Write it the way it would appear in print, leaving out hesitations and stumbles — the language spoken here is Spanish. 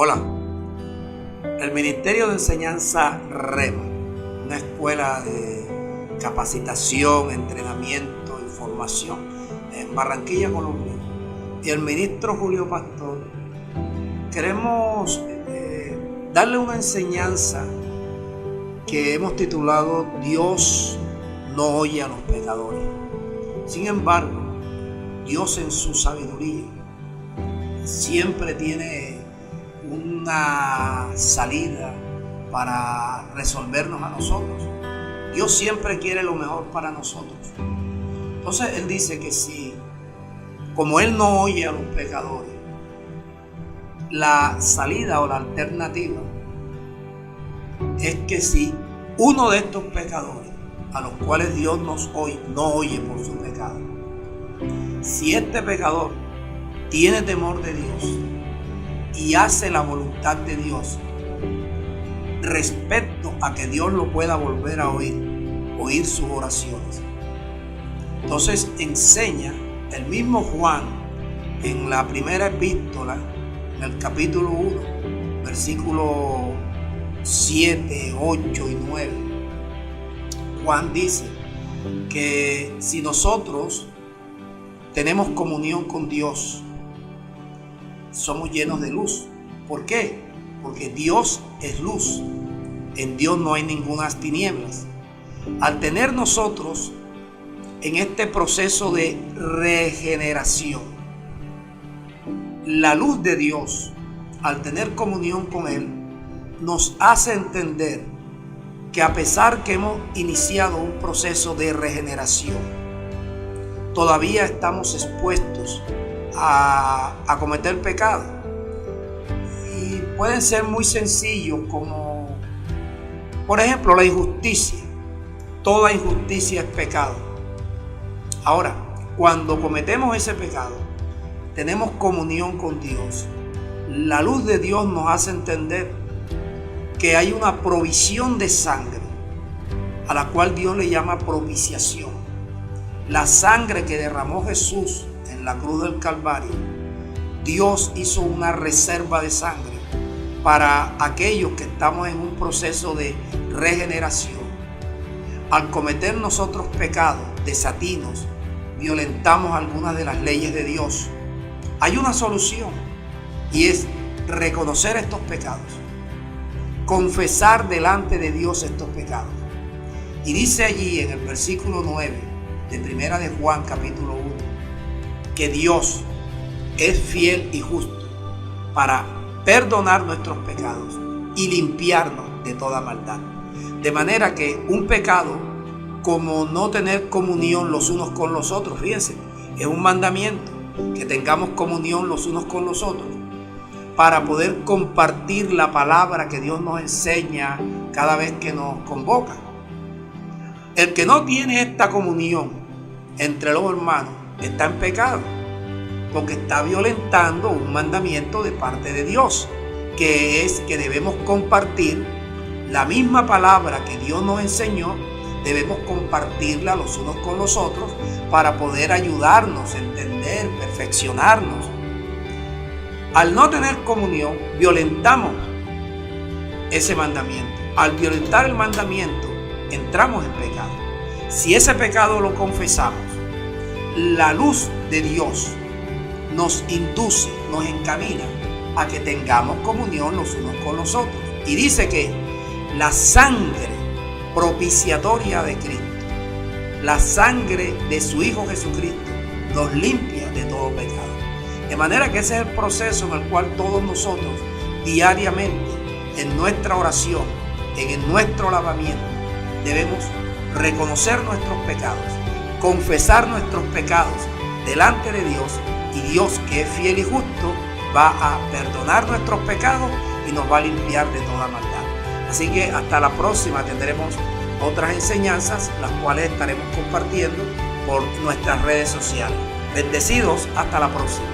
Hola, el Ministerio de Enseñanza REMA, una escuela de capacitación, entrenamiento y formación en Barranquilla, Colombia, y el ministro Julio Pastor, queremos darle una enseñanza que hemos titulado Dios no oye a los pecadores. Sin embargo, Dios en su sabiduría siempre tiene una salida para resolvernos a nosotros. Dios siempre quiere lo mejor para nosotros. Entonces Él dice que si, como Él no oye a los pecadores, la salida o la alternativa es que si uno de estos pecadores, a los cuales Dios no oye por su pecado, si este pecador tiene temor de Dios y hace la voluntad de Dios respecto a que Dios lo pueda volver a oír sus oraciones. Entonces enseña el mismo Juan en la primera epístola, en el capítulo 1, versículos 7, 8 y 9. Juan dice que si nosotros tenemos comunión con Dios, somos llenos de luz. ¿Por qué? Porque Dios es luz. En Dios no hay ninguna tinieblas. Al tener nosotros en este proceso de regeneración la luz de Dios, al tener comunión con Él, nos hace entender que a pesar que hemos iniciado un proceso de regeneración, todavía estamos expuestos a cometer pecado. Y pueden ser muy sencillos, como por ejemplo la injusticia. Toda injusticia es pecado. Ahora, cuando cometemos ese pecado, tenemos comunión con Dios. La luz de Dios nos hace entender que hay una provisión de sangre, a la cual Dios le llama propiciación. La sangre que derramó Jesús en la cruz del Calvario, Dios hizo una reserva de sangre para aquellos que estamos en un proceso de regeneración. Al cometer nosotros pecados, desatinos, violentamos algunas de las leyes de Dios. Hay una solución, y es reconocer estos pecados, confesar delante de Dios estos pecados. Y dice allí en el versículo 9 de primera de Juan capítulo 1, que Dios es fiel y justo para perdonar nuestros pecados y limpiarnos de toda maldad. De manera que un pecado, como no tener comunión los unos con los otros, fíjense, es un mandamiento, que tengamos comunión los unos con los otros, para poder compartir la palabra que Dios nos enseña cada vez que nos convoca. El que no tiene esta comunión entre los hermanos está en pecado, porque está violentando un mandamiento de parte de Dios, que es que debemos compartir la misma palabra que Dios nos enseñó. Debemos compartirla los unos con los otros para poder ayudarnos a entender, perfeccionarnos. Al no tener comunión, violentamos ese mandamiento. Al violentar el mandamiento, entramos en pecado. Si ese pecado lo confesamos, la luz de Dios nos induce, nos encamina a que tengamos comunión los unos con los otros. Y dice que la sangre propiciatoria de Cristo, la sangre de su Hijo Jesucristo, nos limpia de todo pecado. De manera que ese es el proceso en el cual todos nosotros diariamente, en nuestra oración, en nuestro lavamiento, debemos reconocer nuestros pecados, confesar nuestros pecados delante de Dios, y Dios, que es fiel y justo, va a perdonar nuestros pecados y nos va a limpiar de toda maldad. Así que hasta la próxima tendremos otras enseñanzas, las cuales estaremos compartiendo por nuestras redes sociales. Bendecidos, hasta la próxima.